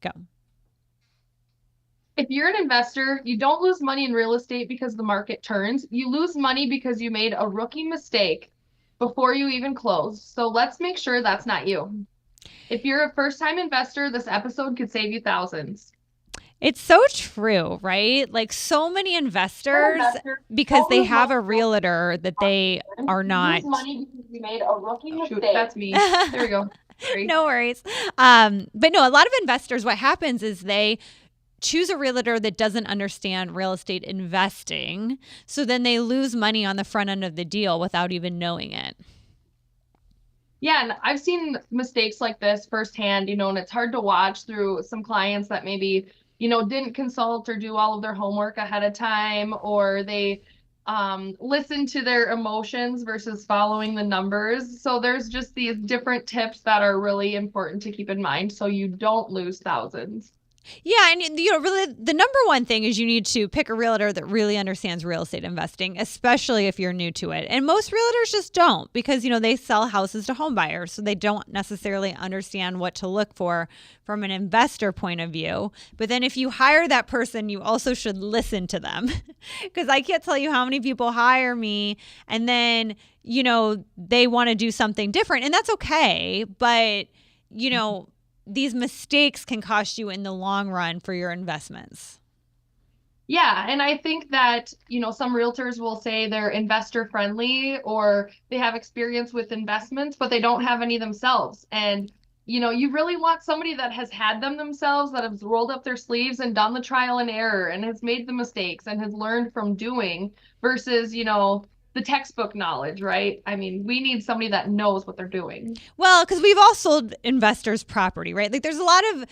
Go. If you're an investor, you don't lose money in real estate because the market turns. You lose money because you made a rookie mistake before you even close. So let's make sure that's not you. If you're a first-time investor, this episode could save you thousands. It's so true, right? Like so many investors, Investors because don't they lose have money a in real realtor that they estate. are You lose not. money because you made a rookie mistake. Shoot, that's me. There we go. Sorry. No worries. But no, a lot of investors, what happens is they choose a realtor that doesn't understand real estate investing. So then they lose money on the front end of the deal without even knowing it. Yeah, and I've seen mistakes like this firsthand, and it's hard to watch through some clients that maybe, didn't consult or do all of their homework ahead of time, or they listen to their emotions versus following the numbers. So there's just these different tips that are really important to keep in mind so you don't lose thousands. Yeah, and really the number one thing is you need to pick a realtor that really understands real estate investing, especially if you're new to it. And most realtors just don't because they sell houses to home buyers, so they don't necessarily understand what to look for from an investor point of view. But then if you hire that person, you also should listen to them. Because I can't tell you how many people hire me and then, they want to do something different, and that's okay, but these mistakes can cost you in the long run for your investments. Yeah, and I think that, some realtors will say they're investor friendly or they have experience with investments, but they don't have any themselves. And, you really want somebody that has had them themselves, that has rolled up their sleeves and done the trial and error and has made the mistakes and has learned from doing versus, the textbook knowledge, right? I mean, we need somebody that knows what they're doing. Well, because we've all sold investors property, right? Like there's a lot of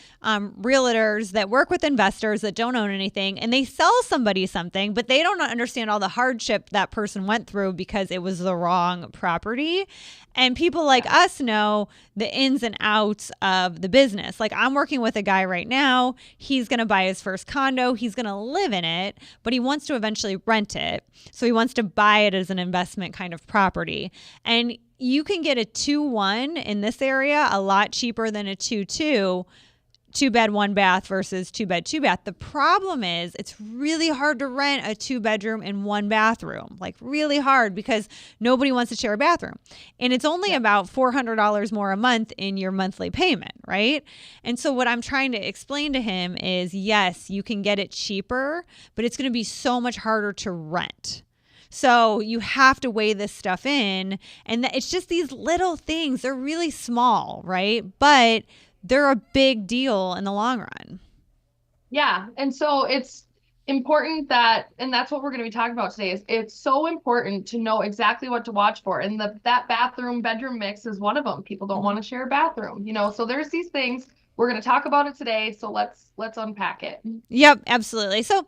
realtors that work with investors that don't own anything and they sell somebody something, but they don't understand all the hardship that person went through because it was the wrong property. And people like us know the ins and outs of the business. Like I'm working with a guy right now. He's going to buy his first condo. He's going to live in it, but he wants to eventually rent it. So he wants to buy it as an investment kind of property. And you can get a 2-1 in this area a lot cheaper than a 2-2, 2-bed, 1-bath versus 2-bed, 2-bath. The problem is it's really hard to rent a 2-bedroom and 1-bathroom, like really hard because nobody wants to share a bathroom. And it's only about $400 more a month in your monthly payment, right? And so what I'm trying to explain to him is, yes, you can get it cheaper, but it's going to be so much harder to rent. So you have to weigh this stuff in. And it's just these little things. They're really small, right? But they're a big deal in the long run. Yeah. And so it's important that, and that's what we're going to be talking about today, is it's so important to know exactly what to watch for. And that bathroom bedroom mix is one of them. People don't want to share a bathroom, so there's these things. We're going to talk about it today. So let's unpack it. Yep, absolutely. So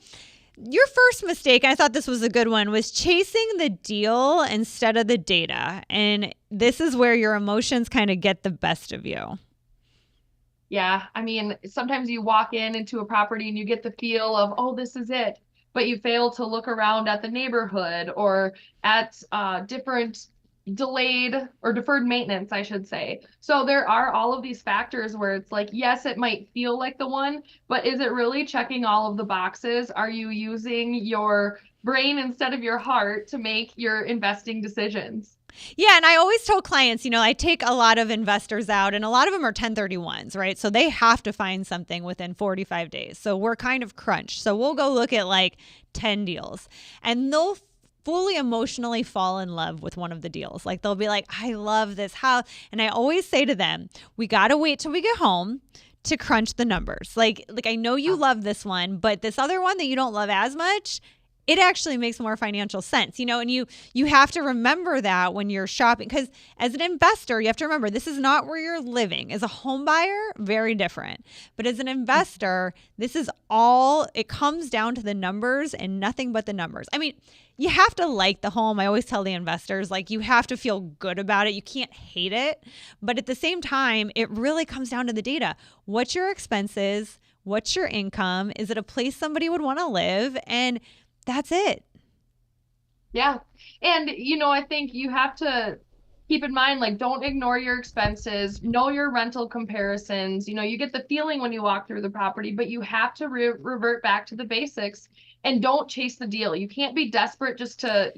your first mistake, I thought this was a good one, was chasing the deal instead of the data. And this is where your emotions kind of get the best of you. Yeah. I mean, sometimes you walk into a property and you get the feel of, oh, this is it. But you fail to look around at the neighborhood or at different delayed or deferred maintenance, I should say. So there are all of these factors where it's like, yes, it might feel like the one, but is it really checking all of the boxes? Are you using your brain instead of your heart to make your investing decisions? Yeah. And I always tell clients, I take a lot of investors out and a lot of them are 1031s, right? So they have to find something within 45 days. So we're kind of crunched. So we'll go look at like 10 deals and they'll fully emotionally fall in love with one of the deals. Like they'll be like, I love this house. And I always say to them, we got to wait till we get home to crunch the numbers. Like I know you love this one, but this other one that you don't love as much, it actually makes more financial sense, and you have to remember that when you're shopping, because as an investor, you have to remember this is not where you're living. As a home buyer, very different. But as an investor, this is all, it comes down to the numbers and nothing but the numbers. I mean, you have to like the home. I always tell the investors, like, you have to feel good about it. You can't hate it. But at the same time, it really comes down to the data. What's your expenses? What's your income? Is it a place somebody would want to live? And that's it. Yeah. And, I think you have to keep in mind, like, don't ignore your expenses, know your rental comparisons. You get the feeling when you walk through the property, but you have to revert back to the basics and don't chase the deal. You can't be desperate just to,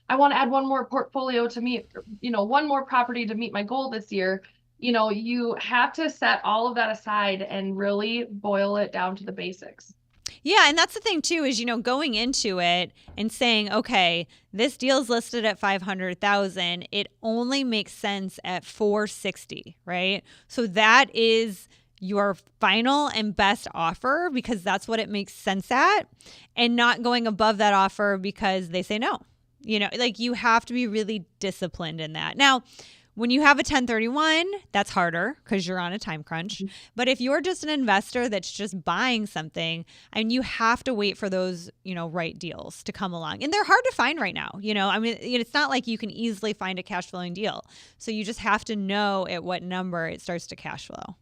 I want to add one more portfolio to meet, one more property to meet my goal this year. You have to set all of that aside and really boil it down to the basics. Yeah, and that's the thing too is going into it and saying, okay, this deal's listed at 500,000, it only makes sense at 460, right? So that is your final and best offer because that's what it makes sense at, and not going above that offer because they say no. Like you have to be really disciplined in that. Now, when you have a 1031, that's harder because you're on a time crunch. Mm-hmm. But if you're just an investor that's just buying something, and you have to wait for those, right deals to come along. And they're hard to find right now. It's not like you can easily find a cash flowing deal. So you just have to know at what number it starts to cash flow.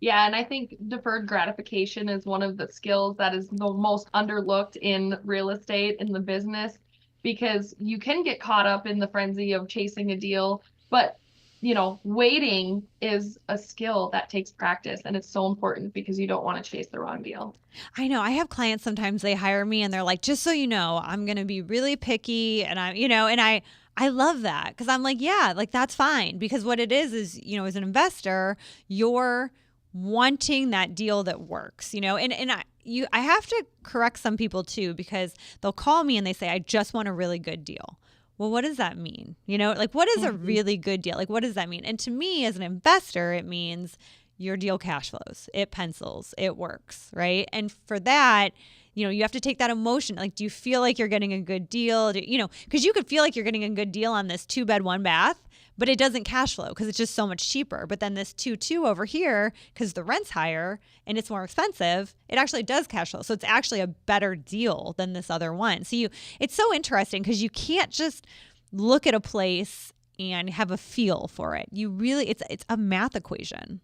Yeah, and I think deferred gratification is one of the skills that is the most underlooked in real estate, in the business, because you can get caught up in the frenzy of chasing a deal. But, waiting is a skill that takes practice, and it's so important because you don't want to chase the wrong deal. I know. I have clients sometimes they hire me and they're like, just so you know, I'm going to be really picky. And I love that because I'm like, yeah, like that's fine. Because what it is, as an investor, you're wanting that deal that works, and I have to correct some people too, because they'll call me and they say, I just want a really good deal. Well, what does that mean? Like what is a really good deal? Like, what does that mean? And to me as an investor, it means your deal cash flows, it pencils, it works, right? And for that, you have to take that emotion. Like, do you feel like you're getting a good deal? Because you could feel like you're getting a good deal on this 2-bed, 1-bath, but it doesn't cash flow because it's just so much cheaper. But then this 2-2 over here, because the rent's higher and it's more expensive, it actually does cash flow. So it's actually a better deal than this other one. So it's so interesting because you can't just look at a place and have a feel for it. You really, it's a math equation.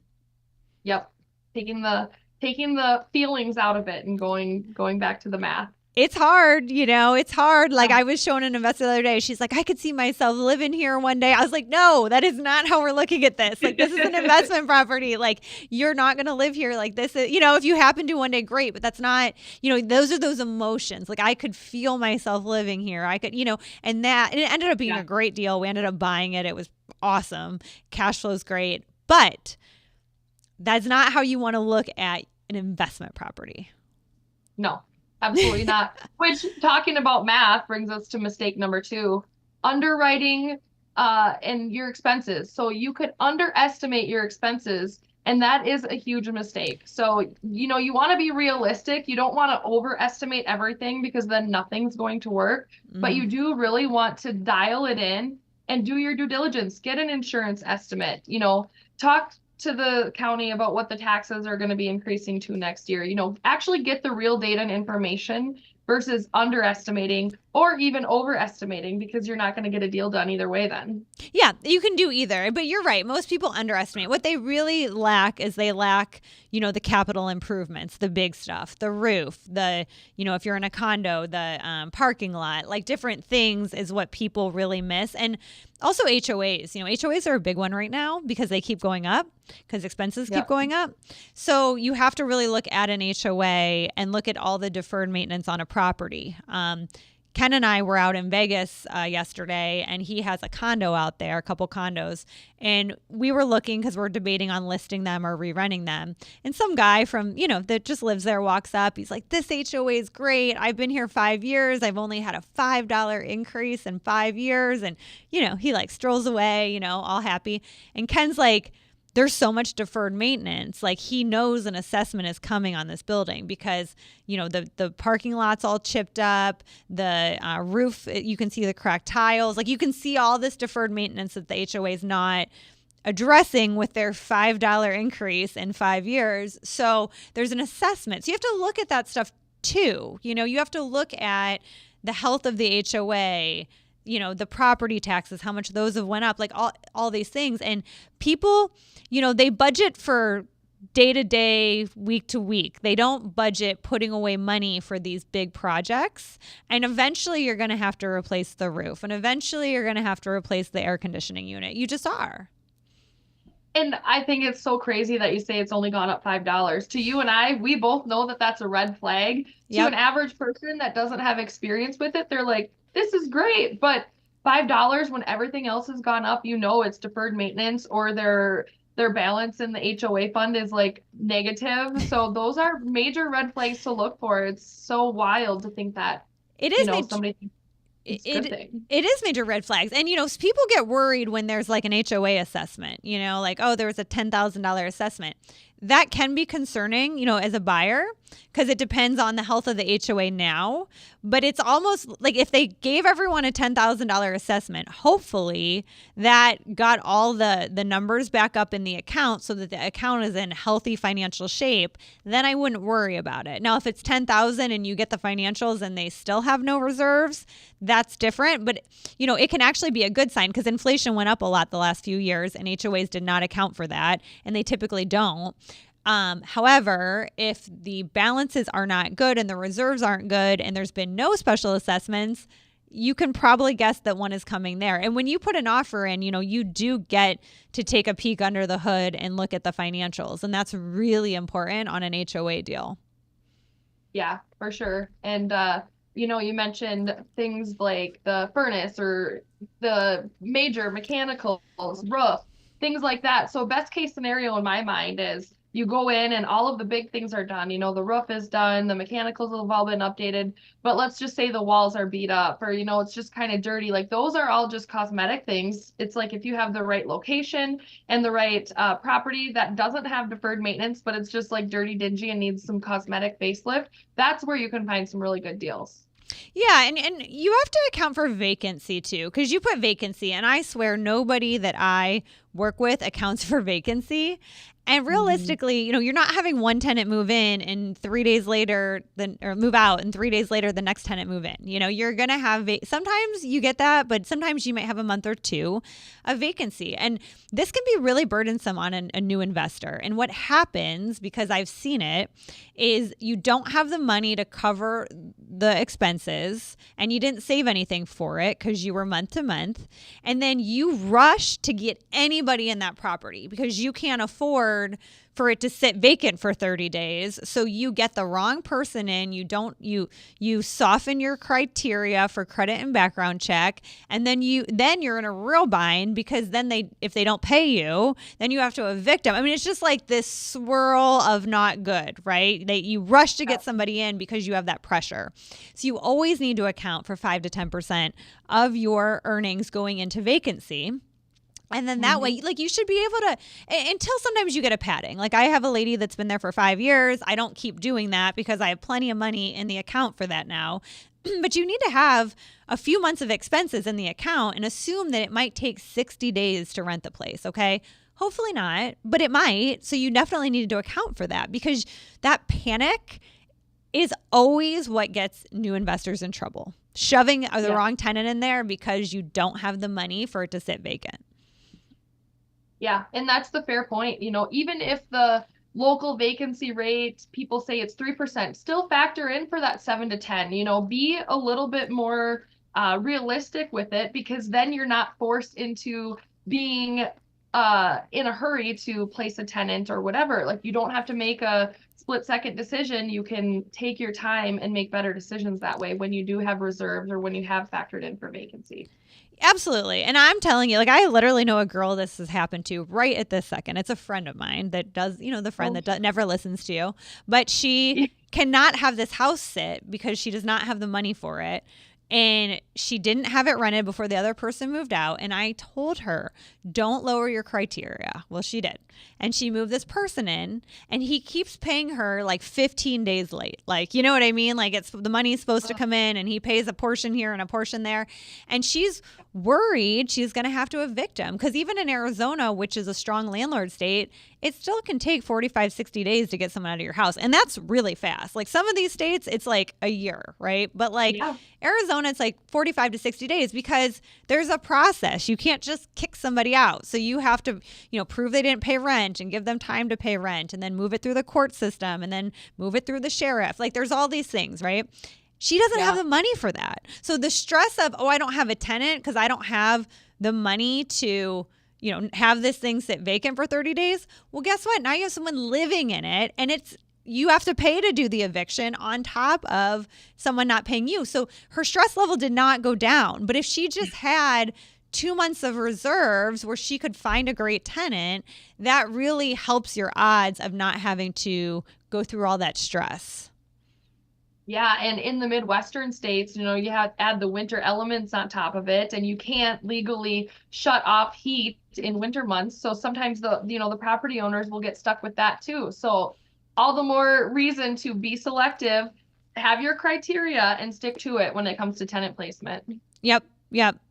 Yep. Taking the feelings out of it and going back to the math. It's hard, it's hard. Like I was showing an investor the other day. She's like, I could see myself living here one day. I was like, no, that is not how we're looking at this. Like, this is an investment property. Like, you're not going to live here. Like, this is, if you happen to one day, great, but that's not, those are those emotions. Like, I could feel myself living here. I could, and it ended up being a great deal. We ended up buying it. It was awesome. Cash flow's great, but that's not how you want to look at an investment property. No. Absolutely not. Which, talking about math, brings us to mistake number 2, underwriting and your expenses. So you could underestimate your expenses, and that is a huge mistake. So, you want to be realistic. You don't want to overestimate everything because then nothing's going to work. Mm-hmm. But you do really want to dial it in and do your due diligence. Get an insurance estimate. Talk to the county about what the taxes are going to be increasing to next year. Actually get the real data and information versus underestimating or even overestimating, because you're not going to get a deal done either way then. Yeah, you can do either. But you're right. Most people underestimate. What they really lack is the capital improvements, the big stuff, the roof, if you're in a condo, the parking lot, like different things is what people really miss. And also HOAs. HOAs are a big one right now because they keep going up because expenses keep going up. So you have to really look at an HOA and look at all the deferred maintenance on a property. Ken and I were out in Vegas yesterday, and he has a condo out there, a couple condos, and we were looking because we're debating on listing them or re-renting them. And some guy from, that just lives there walks up. He's like, this HOA is great. I've been here 5 years. I've only had a $5 increase in 5 years. And, he like strolls away, all happy. And Ken's like, there's so much deferred maintenance. Like, he knows an assessment is coming on this building because, the parking lot's all chipped up, the roof, you can see the cracked tiles. Like, you can see all this deferred maintenance that the HOA is not addressing with their $5 increase in 5 years. So there's an assessment. So you have to look at that stuff too. You have to look at the health of the HOA, the property taxes, how much those have went up, like all these things. And people, they budget for day to day, week to week. They don't budget putting away money for these big projects. And eventually you're going to have to replace the roof. And eventually you're going to have to replace the air conditioning unit. You just are. And I think it's so crazy that you say it's only gone up $5. To you and I, we both know that that's a red flag. Yep. To an average person that doesn't have experience with it, they're like, this is great. But $5 when everything else has gone up, you know it's deferred maintenance, or their balance in the HOA fund is like negative. So those are major red flags to look for. It's so wild to think that, it is somebody thinks it's a good thing. It is major red flags. And, people get worried when there's like an HOA assessment, like, oh, there was a $10,000 assessment. That can be concerning, as a buyer, because it depends on the health of the HOA now. But it's almost like if they gave everyone a $10,000 assessment, hopefully that got all the numbers back up in the account so that the account is in healthy financial shape, then I wouldn't worry about it. Now, if it's $10,000 and you get the financials and they still have no reserves, that's different. But, it can actually be a good sign, because inflation went up a lot the last few years and HOAs did not account for that, and they typically don't. However, if the balances are not good and the reserves aren't good and there's been no special assessments, you can probably guess that one is coming there. And when you put an offer in, you do get to take a peek under the hood and look at the financials. And that's really important on an HOA deal. Yeah, for sure. And, you mentioned things like the furnace or the major mechanicals, roof, things like that. So best case scenario in my mind is you go in and all of the big things are done. The roof is done, the mechanicals have all been updated, but let's just say the walls are beat up, or, it's just kind of dirty. Like, those are all just cosmetic things. It's like if you have the right location and the right property that doesn't have deferred maintenance, but it's just like dirty, dingy, and needs some cosmetic facelift, that's where you can find some really good deals. Yeah, and you have to account for vacancy too, because you put vacancy, and I swear nobody that I work with accounts for vacancy. And realistically, you're not having one tenant move in and 3 days later, or move out, and 3 days later the next tenant move in. You're going to have sometimes you get that, but sometimes you might have a month or two of vacancy. And this can be really burdensome on a new investor. And what happens, because I've seen it, is you don't have the money to cover the expenses and you didn't save anything for it because you were month to month. And then you rush to get anybody in that property because you can't afford for it to sit vacant for 30 days. So you get the wrong person in. You soften your criteria for credit and background check. And then you're in a real bind, because then if they don't pay you, then you have to evict them. I mean, it's just like this swirl of not good, right? That you rush to get somebody in because you have that pressure. So you always need to account for 5 to 10% of your earnings going into vacancy. And then that way, you should be able to, until sometimes you get a padding. Like, I have a lady that's been there for 5 years. I don't keep doing that because I have plenty of money in the account for that now. But you need to have a few months of expenses in the account and assume that it might take 60 days to rent the place, okay? Hopefully not, but it might. So you definitely need to account for that, because that panic is always what gets new investors in trouble. Shoving the wrong tenant in there because you don't have the money for it to sit vacant. Yeah, and that's the fair point. Even if the local vacancy rate, people say it's 3%, still factor in for that 7 to 10. Be a little bit more realistic with it, because then you're not forced into being in a hurry to place a tenant or whatever. Like, you don't have to make a split-second decision. You can take your time and make better decisions that way when you do have reserves or when you have factored in for vacancy. Absolutely. And I'm telling you, I literally know a girl this has happened to right at this second. It's a friend of mine that does, the friend that never listens to you, but she cannot have this house sit because she does not have the money for it. And she didn't have it rented before the other person moved out. And I told her, don't lower your criteria. Well, she did. And she moved this person in, and he keeps paying her 15 days late. You know what I mean? The money is supposed to come in and he pays a portion here and a portion there. And she's worried she's going to have to evict him. Because even in Arizona, which is a strong landlord state, it still can take 45, 60 days to get someone out of your house. And that's really fast. Like some of these states, it's like a year, right? But like Arizona, it's like 45 to 60 days because there's a process. You can't just kick somebody out. So you have to, prove they didn't pay rent and give them time to pay rent and then move it through the court system and then move it through the sheriff. Like there's all these things, right? She doesn't have the money for that. So the stress of, I don't have a tenant because I don't have the money to, have this thing sit vacant for 30 days. Well, guess what? Now you have someone living in it and you have to pay to do the eviction on top of someone not paying you. So her stress level did not go down. But if she just had 2 months of reserves where she could find a great tenant, that really helps your odds of not having to go through all that stress. Yeah, and in the Midwestern states, you have to add the winter elements on top of it, and you can't legally shut off heat in winter months. So sometimes the property owners will get stuck with that too. So all the more reason to be selective, have your criteria and stick to it when it comes to tenant placement. Yep.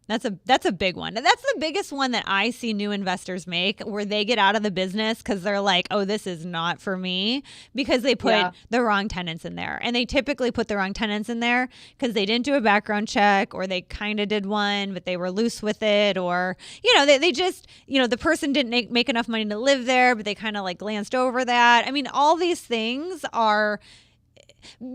That's a big one. That's the biggest one that I see new investors make where they get out of the business because they're like, oh, this is not for me because they put the wrong tenants in there. And they typically put the wrong tenants in there because they didn't do a background check or they kind of did one, but they were loose with it. Or, they just, the person didn't make enough money to live there, but they kind of like glanced over that. I mean, all these things are...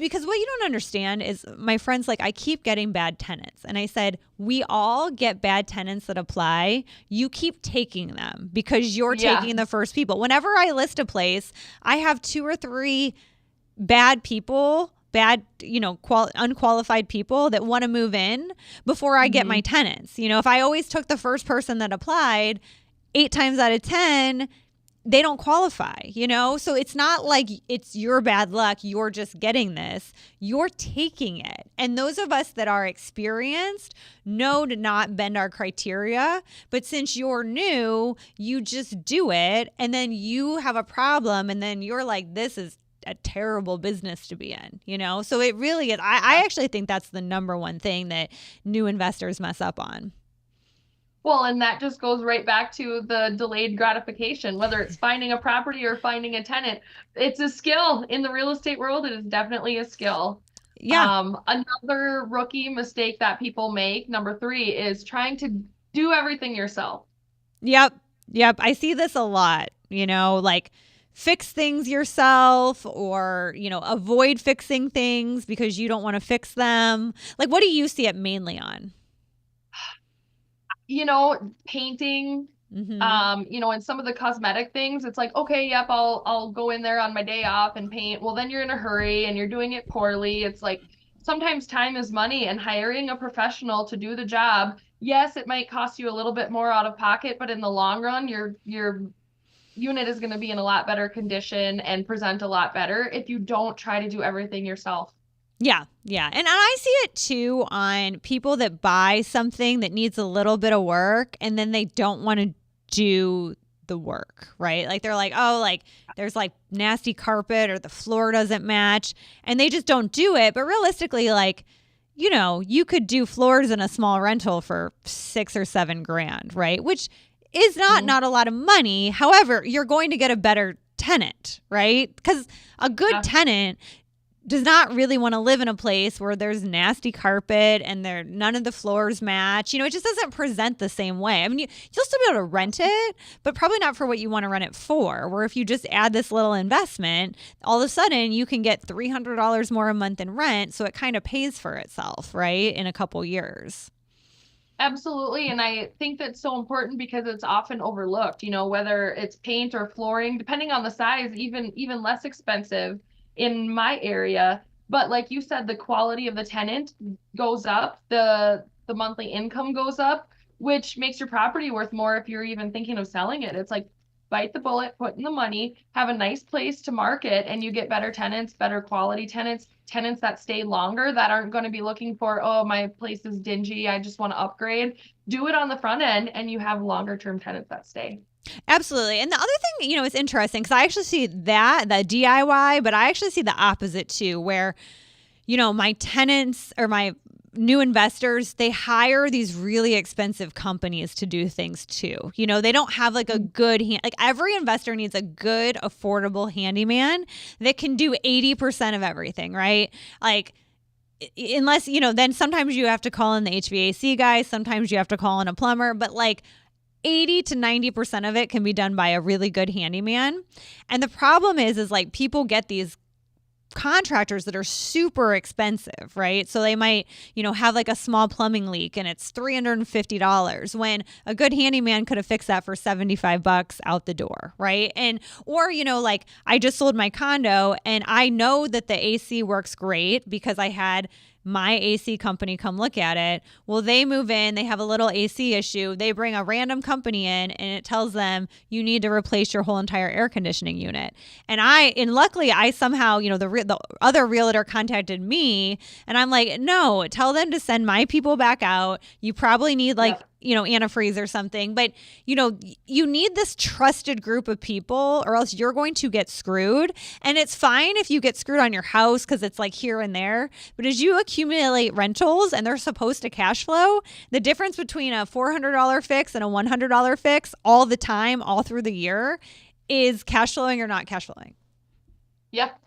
Because what you don't understand is my friends, like I keep getting bad tenants. And I said, we all get bad tenants that apply. You keep taking them because you're taking the first people. Whenever I list a place, I have 2 or 3 bad people, unqualified people that want to move in before I get my tenants. If I always took the first person that applied, 8 times out of 10, they don't qualify, So it's not like it's your bad luck. You're just getting this. You're taking it. And those of us that are experienced know to not bend our criteria. But since you're new, you just do it. And then you have a problem. And then you're like, this is a terrible business to be in, So it really is. I actually think that's the number one thing that new investors mess up on. Well, and that just goes right back to the delayed gratification, whether it's finding a property or finding a tenant. It's a skill in the real estate world. It is definitely a skill. Yeah. Another rookie mistake that people make, number 3, is trying to do everything yourself. Yep. I see this a lot, like fix things yourself or, avoid fixing things because you don't want to fix them. Like, what do you see it mainly on? Painting, and some of the cosmetic things, it's like, okay, yep, I'll go in there on my day off and paint. Well, then you're in a hurry and you're doing it poorly. It's like sometimes time is money and hiring a professional to do the job. Yes, it might cost you a little bit more out of pocket, but in the long run, your unit is going to be in a lot better condition and present a lot better if you don't try to do everything yourself. Yeah. And I see it too on people that buy something that needs a little bit of work and then they don't want to do the work, right? Like they're like, oh, like there's like nasty carpet or the floor doesn't match and they just don't do it. But realistically, like, you could do floors in a small rental for $6 or $7 grand, right? Which is not a lot of money. However, you're going to get a better tenant, right? Because a good tenant does not really want to live in a place where there's nasty carpet and none of the floors match. It just doesn't present the same way. I mean, you'll still be able to rent it, but probably not for what you want to rent it for. Where if you just add this little investment, all of a sudden you can get $300 more a month in rent. So it kind of pays for itself, right? In a couple years. Absolutely. And I think that's so important because it's often overlooked, whether it's paint or flooring, depending on the size, even less expensive in my area. But like you said, the quality of the tenant goes up, the monthly income goes up, which makes your property worth more if you're even thinking of selling it. It's like bite the bullet, put in the money, have a nice place to market, and you get better tenants, better quality tenants that stay longer, that aren't going to be looking for, oh, my place is dingy, I just want to upgrade. Do it on the front end and you have longer term tenants that stay. Absolutely. And the other thing, is interesting because I actually see the DIY, but I actually see the opposite too, where, my tenants or my new investors, they hire these really expensive companies to do things too. You know, they don't have like a good like every investor needs a good, affordable handyman that can do 80% of everything, right? Like, unless, you know, then sometimes you have to call in the HVAC guy, sometimes you have to call in a plumber, but like 80 to 90% of it can be done by a really good handyman. And the problem is like people get these contractors that are super expensive, right? So they might, you know, have like a small plumbing leak and it's $350 when a good handyman could have fixed that for $75 out the door, right? And or, you know, like I just sold my condo and I know that the AC works great because I had my AC company come look at it. Well, they move in, they have a little AC issue. They bring a random company in and it tells them you need to replace your whole entire air conditioning unit. And luckily I somehow, you know, the other realtor contacted me and I'm like, no, tell them to send my people back out. You probably need like, you know, antifreeze or something, but you know, you need this trusted group of people or else you're going to get screwed. And it's fine if you get screwed on your house because it's like here and there, but as you accumulate rentals and they're supposed to cash flow, the difference between a $400 fix and a $100 fix all the time, all through the year is cash flowing or not cash flowing. Yep.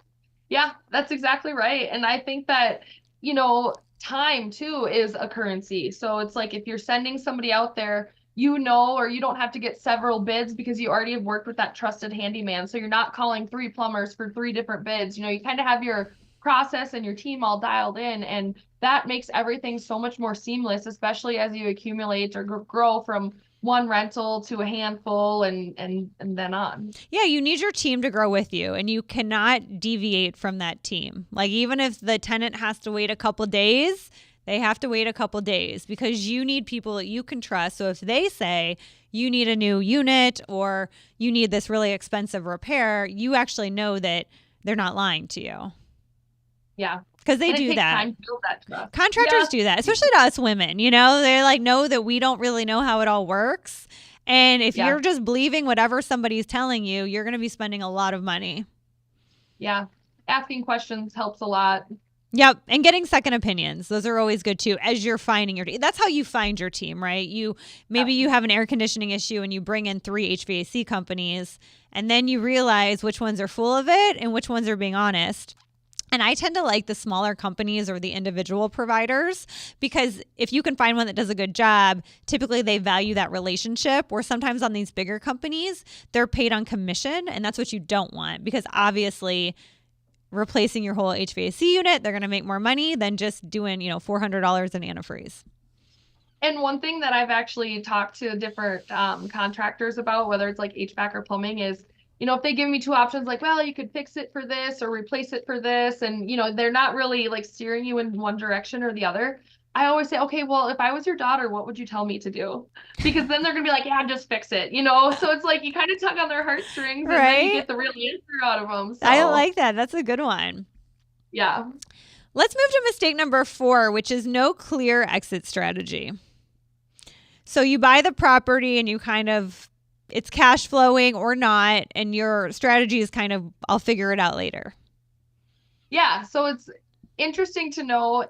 Yeah, that's exactly right. And I think that, you know, time too is a currency. So it's like if you're sending somebody out there, you know, or you don't have to get several bids because you already have worked with that trusted handyman. So you're not calling 3 plumbers for 3 different bids. You know, you kind of have your process and your team all dialed in, and that makes everything so much more seamless, especially as you accumulate or grow from one rental to a handful and then on. Yeah, you need your team to grow with you and you cannot deviate from that team. Like even if the tenant has to wait a couple days, they have to wait a couple days because you need people that you can trust. So if they say you need a new unit or you need this really expensive repair, you actually know that they're not lying to you. Yeah. Because they do that. Time to build that trust. Contractors do that, especially to us women. You know, they like know that we don't really know how it all works. And if you're just believing whatever somebody's telling you, you're going to be spending a lot of money. Yeah. Asking questions helps a lot. Yep. And getting second opinions. Those are always good too as you're finding your team. That's how you find your team, right? Maybe you have an air conditioning issue and you bring in 3 HVAC companies and then you realize which ones are full of it and which ones are being honest. And I tend to like the smaller companies or the individual providers because if you can find one that does a good job, typically they value that relationship, where sometimes on these bigger companies, they're paid on commission. And that's what you don't want because obviously replacing your whole HVAC unit, they're going to make more money than just doing, you know, $400 in antifreeze. And one thing that I've actually talked to different contractors about, whether it's like HVAC or plumbing, is, you know, if they give me 2 options, like, well, you could fix it for this or replace it for this. And, you know, they're not really like steering you in one direction or the other. I always say, okay, well, if I was your daughter, what would you tell me to do? Because then they're going to be like, yeah, just fix it, you know? So it's like you kind of tug on their heartstrings and then you get the real answer out of them. So, I like that. That's a good one. Yeah. Let's move to mistake number 4, which is no clear exit strategy. So you buy the property and you kind of, it's cash flowing or not, and your strategy is kind of, I'll figure it out later. Yeah, so it's interesting to know,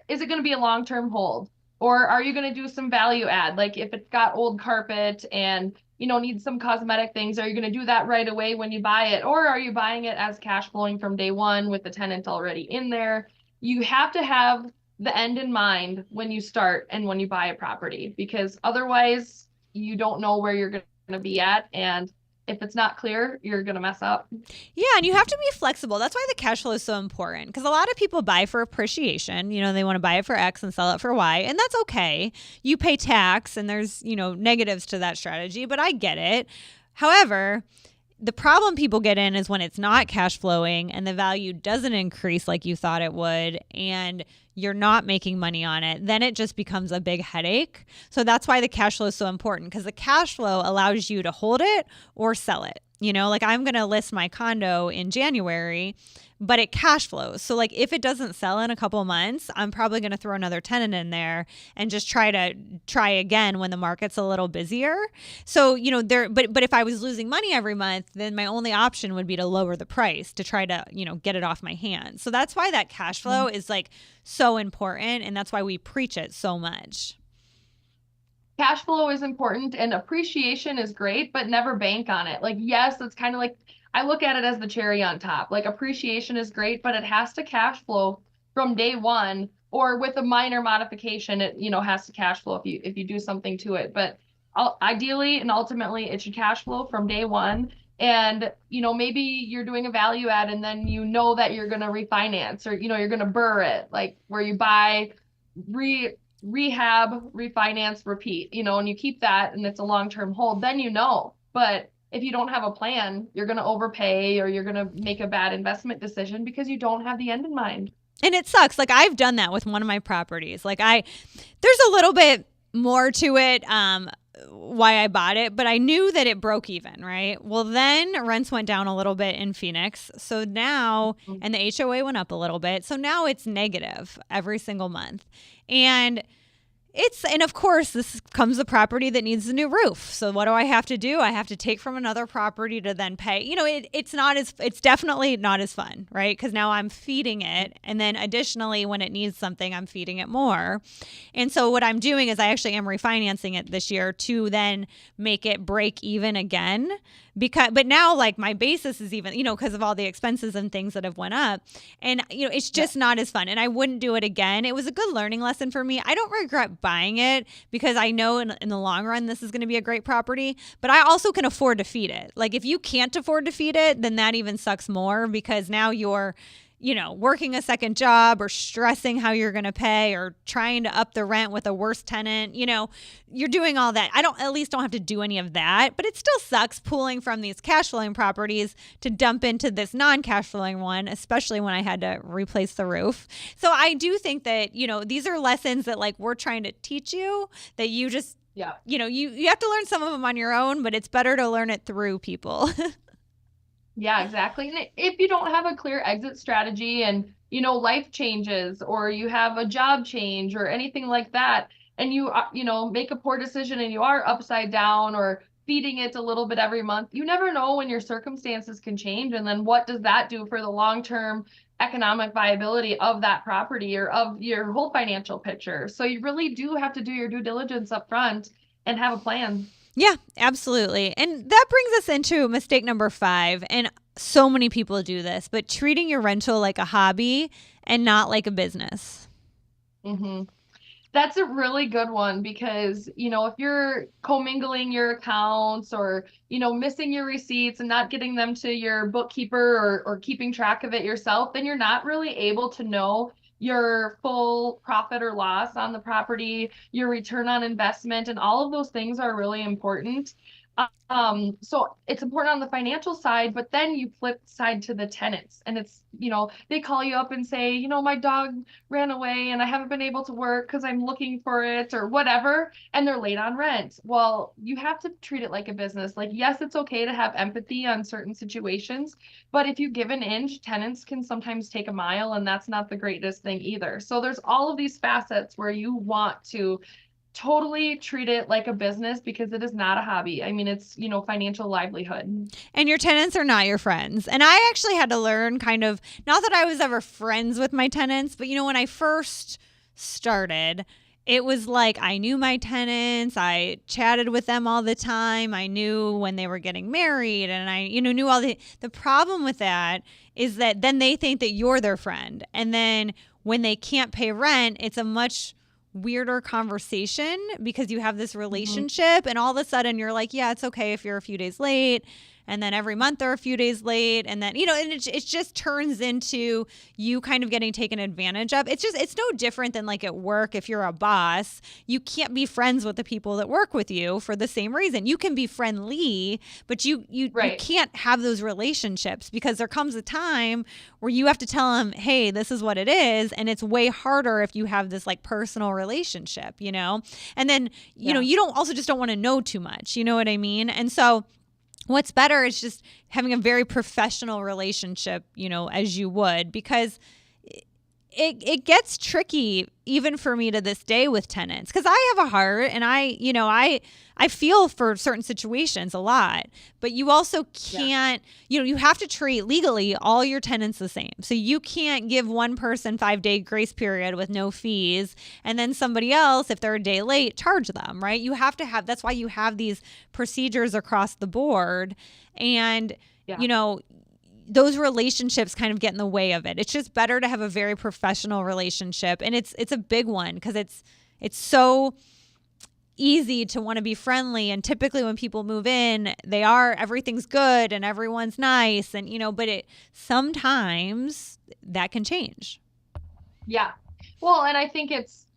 is it going to be a long-term hold? Or are you going to do some value add? Like if it's got old carpet and, you know, needs some cosmetic things, are you going to do that right away when you buy it? Or are you buying it as cash flowing from day one with the tenant already in there? You have to have the end in mind when you start and when you buy a property, because otherwise you don't know where you're going to be at, and if it's not clear, you're going to mess up. Yeah, and you have to be flexible. That's why the cash flow is so important, because a lot of people buy for appreciation. You know, they want to buy it for X and sell it for Y, and that's okay. You pay tax, and there's, you know, negatives to that strategy, but I get it. However, the problem people get in is when it's not cash flowing and the value doesn't increase like you thought it would, and you're not making money on it, then it just becomes a big headache. So that's why the cash flow is so important, because the cash flow allows you to hold it or sell it. Like I'm going to list my condo in January, but it cash flows. So like if it doesn't sell in a couple months, I'm probably going to throw another tenant in there and just try again when the market's a little busier. So, but if I was losing money every month, then my only option would be to lower the price to try to, get it off my hands. So that's why that cash flow is like so important. And that's why we preach it so much. Cash flow is important and appreciation is great, but never bank on it. Like, yes, it's kind of like, I look at it as the cherry on top. Like appreciation is great, but it has to cash flow from day one, or with a minor modification, it, has to cash flow if you do something to it. But ideally and ultimately it should cash flow from day one. And, maybe you're doing a value add and then that you're going to refinance, or, you're going to burr it, like where you buy, rehab, refinance, repeat, and you keep that and it's a long-term hold, then But if you don't have a plan, you're going to overpay or you're going to make a bad investment decision because you don't have the end in mind. And it sucks. Like I've done that with one of my properties. Like there's a little bit more to it, why I bought it, but I knew that it broke even, right? Well, then rents went down a little bit in Phoenix. So now, and the HOA went up a little bit. So now it's negative every single month. And of course, this comes a property that needs a new roof. So what do I have to do? I have to take from another property to then pay. It's definitely not as fun, right? Because now I'm feeding it. And then additionally, when it needs something, I'm feeding it more. And so what I'm doing is I actually am refinancing it this year to then make it break even again. But now like my basis is even, because of all the expenses and things that have went up, and it's just not as fun, and I wouldn't do it again. It was a good learning lesson for me. I don't regret buying it because I know in the long run this is going to be a great property, but I also can afford to feed it. Like if you can't afford to feed it, then that even sucks more because now you're working a second job or stressing how you're going to pay or trying to up the rent with a worse tenant. You're doing all that. I at least don't have to do any of that, but it still sucks pulling from these cash flowing properties to dump into this non-cash flowing one, especially when I had to replace the roof. So I do think that, these are lessons that like we're trying to teach you that you just, you have to learn some of them on your own, but it's better to learn it through people. Yeah, exactly. And if you don't have a clear exit strategy and, life changes or you have a job change or anything like that, and you, make a poor decision and you are upside down or feeding it a little bit every month, you never know when your circumstances can change. And then what does that do for the long-term economic viability of that property or of your whole financial picture? So you really do have to do your due diligence up front and have a plan. Yeah, absolutely. And that brings us into mistake number 5. And so many people do this, but treating your rental like a hobby and not like a business. Mm-hmm. That's a really good one because, if you're commingling your accounts or, missing your receipts and not getting them to your bookkeeper or keeping track of it yourself, then you're not really able to know your full profit or loss on the property, your return on investment, and all of those things are really important. So it's important on the financial side, but then you flip side to the tenants and it's, they call you up and say, my dog ran away and I haven't been able to work because I'm looking for it or whatever, and they're late on rent. Well, you have to treat it like a business. Like, yes, it's okay to have empathy on certain situations, but if you give an inch, tenants can sometimes take a mile, and that's not the greatest thing either. So there's all of these facets where you want to totally treat it like a business because it is not a hobby. I mean, it's, financial livelihood. And your tenants are not your friends. And I actually had to learn kind of, not that I was ever friends with my tenants, but when I first started, it was like I knew my tenants. I chatted with them all the time. I knew when they were getting married, and I, knew all the problem with that is that then they think that you're their friend. And then when they can't pay rent, it's a much weirder conversation because you have this relationship, and all of a sudden you're like, yeah, it's okay if you're a few days late. And then every month they're a few days late. And then, and it just turns into you kind of getting taken advantage of. It's no different than like at work. If you're a boss, you can't be friends with the people that work with you for the same reason. You can be friendly, but you can't have those relationships because there comes a time where you have to tell them, hey, this is what it is. And it's way harder if you have this like personal relationship, And then, you don't want to know too much. You know what I mean? And so What's better is just having a very professional relationship, as you would, because it gets tricky even for me to this day with tenants, because I have a heart and I feel for certain situations a lot, but you also can't, you have to treat legally all your tenants the same. So you can't give one person 5-day grace period with no fees, and then somebody else, if they're a day late, charge them, right? You have to have, that's why you have these procedures across the board. And, those relationships kind of get in the way of it. It's just better to have a very professional relationship. And it's a big one, because it's so easy to want to be friendly. And typically when people move in, everything's good and everyone's nice. And, but sometimes that can change. Yeah. Well, and I think it's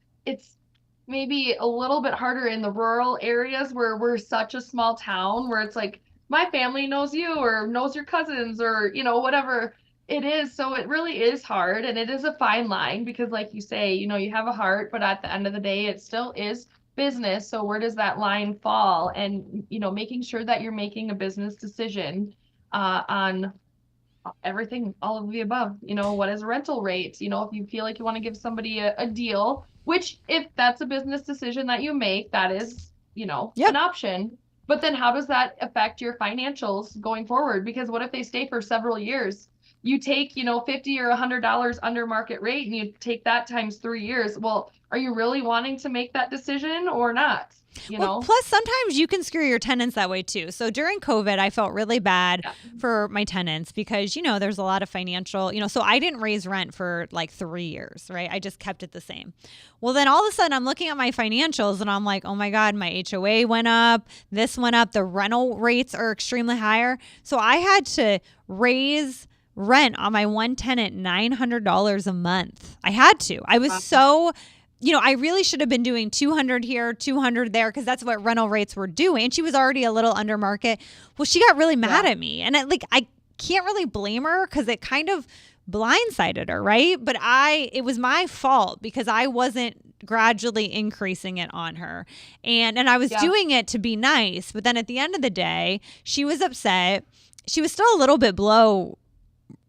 maybe a little bit harder in the rural areas where we're such a small town, where it's like, my family knows you or knows your cousins or, whatever it is. So it really is hard, and it is a fine line, because like you say, you have a heart, but at the end of the day, it still is business. So where does that line fall? And, making sure that you're making a business decision on everything, all of the above. What is a rental rate? If you feel like you want to give somebody a deal, which if that's a business decision that you make, that is, an option. But then how does that affect your financials going forward? Because what if they stay for several years? You take, $50 or $100 under market rate, and you take that times 3 years. Well, are you really wanting to make that decision or not? Plus sometimes you can screw your tenants that way too. So during COVID, I felt really bad for my tenants, because, there's a lot of financial, so I didn't raise rent for like 3 years, right? I just kept it the same. Well, then all of a sudden I'm looking at my financials and I'm like, oh my God, my HOA went up. This went up. The rental rates are extremely higher. So I had to raise rent on my one tenant $900 a month. I had to. I was so... I really should have been doing 200 here, 200 there, because that's what rental rates were doing. And she was already a little under market. Well, she got really mad at me. And I can't really blame her, because it kind of blindsided her, right? But it was my fault, because I wasn't gradually increasing it on her. And I was doing it to be nice. But then at the end of the day, she was upset. She was still a little bit below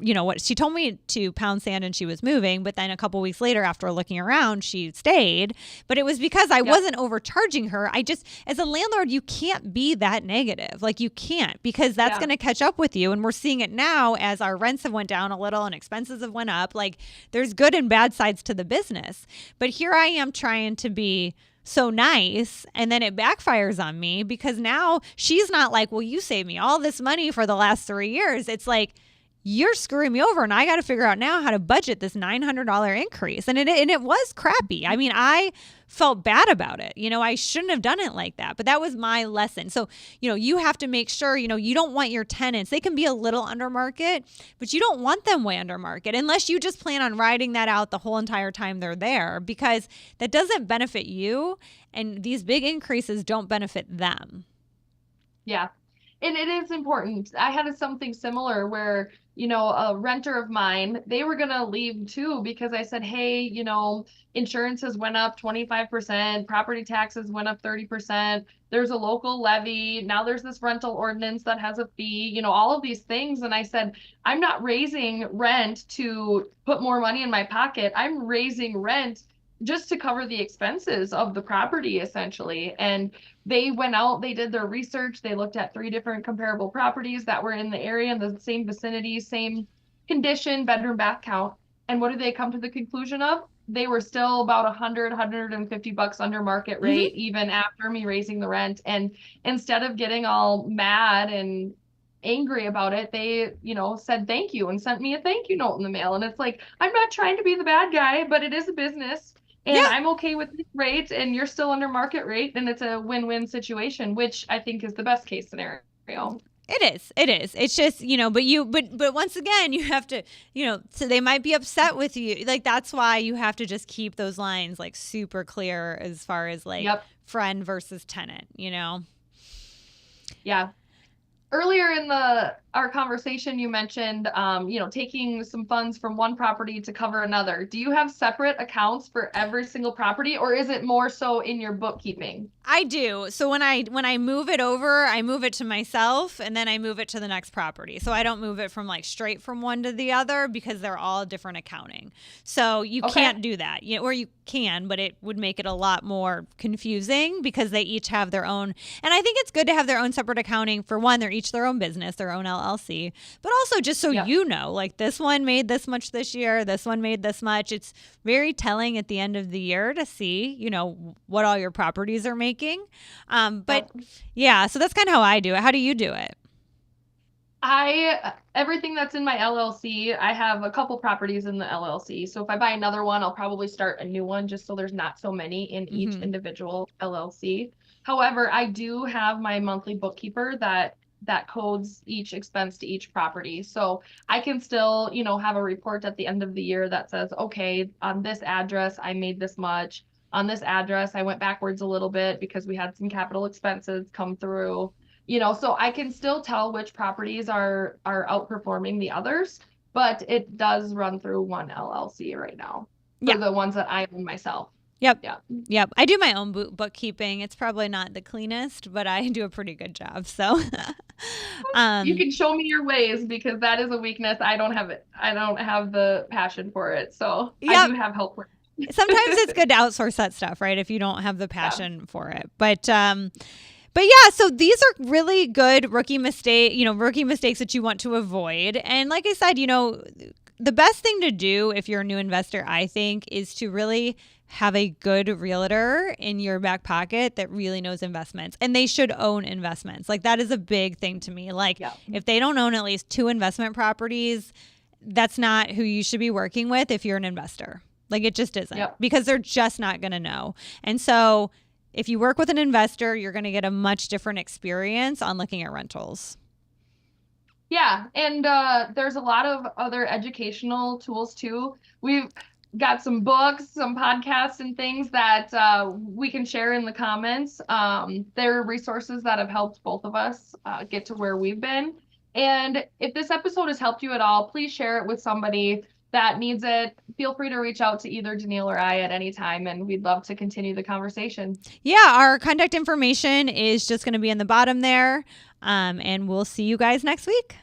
what she told me to pound sand, and she was moving. But then a couple weeks later, after looking around, she stayed. But it was because I wasn't overcharging her. I just, as a landlord, you can't be that negative. Like, you can't, because that's going to catch up with you. And we're seeing it now as our rents have went down a little and expenses have went up. Like, there's good and bad sides to the business. But here I am trying to be so nice, and then it backfires on me, because now she's not like, well, you saved me all this money for the last 3 years. It's like, you're screwing me over, and I got to figure out now how to budget this $900 increase. And it was crappy. I mean, I felt bad about it. I shouldn't have done it like that, but that was my lesson. So, you have to make sure, you don't want your tenants, they can be a little under market, but you don't want them way under market, unless you just plan on riding that out the whole entire time they're there, because that doesn't benefit you. And these big increases don't benefit them. Yeah. And it is important. I had something similar where, a renter of mine, they were going to leave too, because I said, hey, insurances went up 25%, property taxes went up 30%. There's a local levy. Now there's this rental ordinance that has a fee, all of these things. And I said, I'm not raising rent to put more money in my pocket. I'm raising rent just to cover the expenses of the property, essentially. And they went out, they did their research, they looked at 3 different comparable properties that were in the area, in the same vicinity, same condition, bedroom, bath count. And what did they come to the conclusion of? They were still about $150 under market rate, even after me raising the rent. And instead of getting all mad and angry about it, they, said thank you and sent me a thank you note in the mail. And it's like, I'm not trying to be the bad guy, but it is a business. And I'm okay with this rate, and you're still under market rate, and it's a win-win situation, which I think is the best case scenario. It is. It's just, but once again, you have to, so they might be upset with you. Like, that's why you have to just keep those lines like super clear as far as like friend versus tenant, Yeah. Earlier in the our conversation, you mentioned, taking some funds from one property to cover another. Do you have separate accounts for every single property, or is it more so in your bookkeeping? I do. So when I move it over, I move it to myself and then I move it to the next property. So I don't move it from like straight from one to the other because they're all different accounting. So you can't do that. Or you can, but it would make it a lot more confusing because they each have their own. And I think it's good to have their own separate accounting. For one, they're each their own business, their own LLC, but also just so you know, like this one made this much this year, this one made this much. It's very telling at the end of the year to see, what all your properties are making. But yeah, so that's kind of how I do it. How do you do it? Everything that's in my LLC, I have a couple properties in the LLC. So if I buy another one, I'll probably start a new one just so there's not so many in each individual LLC. However, I do have my monthly bookkeeper that codes each expense to each property. So I can still, have a report at the end of the year that says, okay, on this address, I made this much. On this address, I went backwards a little bit because we had some capital expenses come through. So I can still tell which properties are outperforming the others, but it does run through one LLC right now for the ones that I own myself. Yep. I do my own bookkeeping. It's probably not the cleanest, but I do a pretty good job. So you can show me your ways because that is a weakness. I don't have it. I don't have the passion for it. So I do have help with it. Sometimes it's good to outsource that stuff, right? If you don't have the passion for it. But yeah, so these are really good rookie mistakes that you want to avoid. And like I said, the best thing to do if you're a new investor, I think, is to really have a good realtor in your back pocket that really knows investments, and they should own investments. Like that is a big thing to me. Like if they don't own at least 2 investment properties, that's not who you should be working with if you're an investor. Like it just isn't because they're just not going to know. And so if you work with an investor, you're going to get a much different experience on looking at rentals. Yeah. And there's a lot of other educational tools too. We've got some books, some podcasts and things that we can share in the comments. There are resources that have helped both of us get to where we've been. And if this episode has helped you at all, please share it with somebody that needs it. Feel free to reach out to either Danille or I at any time, and we'd love to continue the conversation. Yeah, our contact information is just going to be in the bottom there, and we'll see you guys next week.